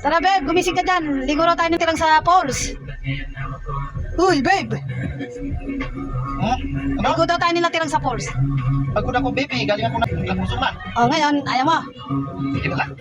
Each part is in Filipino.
Tara, babe, gumising ka dyan. Ligo raw tayo ng tirang sa falls. Uy, babe. Hmm? Ano? Ligo daw tayo nila tirang sa falls. Pagod ako, baby. Galing ako ng Lagmusuman. Oh, ngayon, ayaw mo. Sige na lang.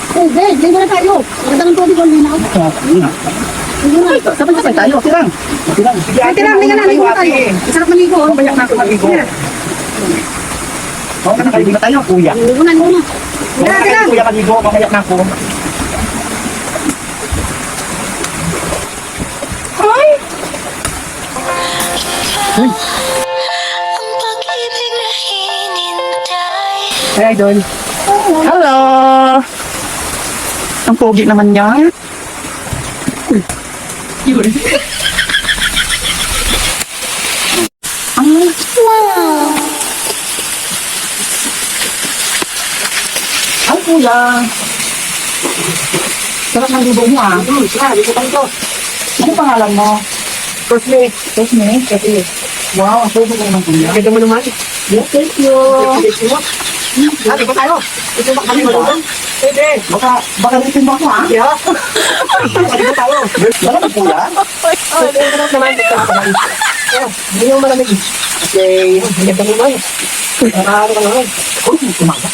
Hey, babe, ligo na tayo. Maganda ng tubig ang linaw. Ligo na. Sabay tayo. Tirang. Tirang. Sige, Ay, tirang, ligo na, ligo na tayo. Masarap maligo. Oh. Mamaya na ako maligo. Oo, nakaligo na tayo, kuya. Ligo na, ligo na. Mamaya Tirang. na kuya maligo. Mamaya na ako. Hoy! Hey, Idol. Hello! Ang pogi naman niya. Yun. Wow! Ay, kuya. Sarap ng libo mo, ah. Libo ka ito. Ano pangalan mo? Cosme. Cosme? Kasi. Wow, ang pogi naman kuya. Ganda mo naman. Yes, thank you. Ate ko tayo. Ito ba kami malulong? Pwede. Baka ritin mo ako, ha? Yeah. Ate ko tayo. Wala na kuya? Ate ko naman. Hindi mo malamig. Okay. Ganda mo naman. Nakahalo ka naman. Uy, umaga.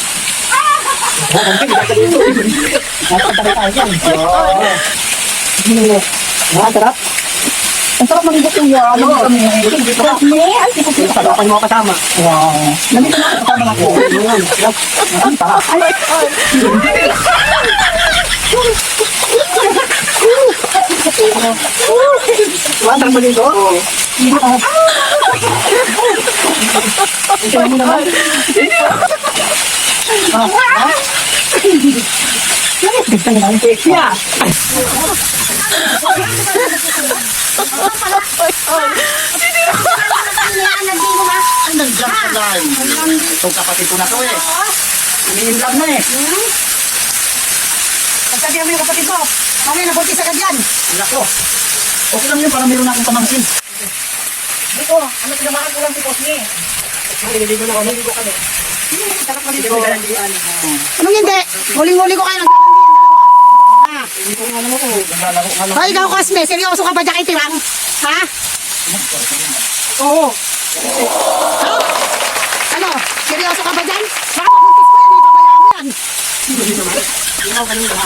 Sarap. Ang sarap mag-ibot yung ano. Sarap mo kasama. Wow. Nandito na kasama ako. Ang sarap. Sarap mo dito? Ito mo naman. Gusto niya ang cake niya. Itong kapatid ko na to eh. Iniinlove na eh. Pagsabi mo yung kapatid ko. Mamaya nabuntis agad yan. Nako. Okay lang yun para meron na akong pamangkin. Dito, ano pinamakan ko lang si Cosme. Naliligo na ako. Naliligo kami. Sarap maligo. Anong Anong hindi? Huling-huli ko kayo ng Hindi ko nga naman ko. Naglalaro nga lang. Hoy, ikaw Cosme, seryoso ka ba dyan kay Tirang? Ha? Oo. Ha? Ano? Seryoso ka ba dyan? Baka mabuntis mo yan, ipabayaan mo yan.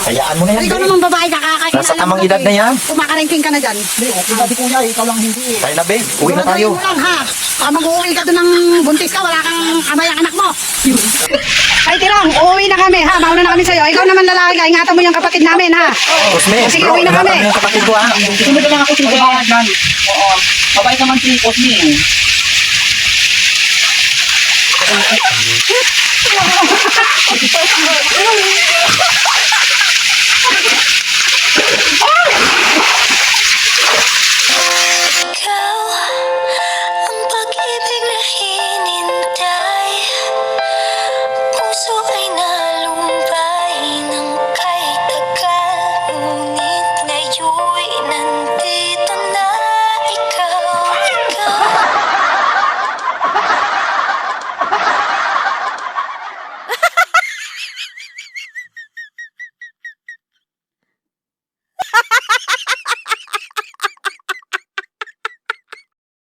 Hayaan mo na yan. Ikaw babe. naman babae ka, kakakilala Nasa mo tamang na, edad eh. na yan. Kumakarengking ka na dyan. Okay na di kuya. Ikaw lang hindi eh. Tayo na babe. Uwi na tayo. Siguraduhin mo lang ha. Baka mag-uwi ka doon ng buntis ka, wala kang amay ang anak mo. Ay Tirang, uuwi na kami ha. Mauna na kami sa'yo. Ikaw naman lalaki ka, ingatan mo yung kapatid namin ha. Cosme, Sige, bro, uwi na kami. ingatan mo yung kapatid ko ha. Sumunod na lang ako sa bahay dyan. Oo. Mabait naman si Cosme.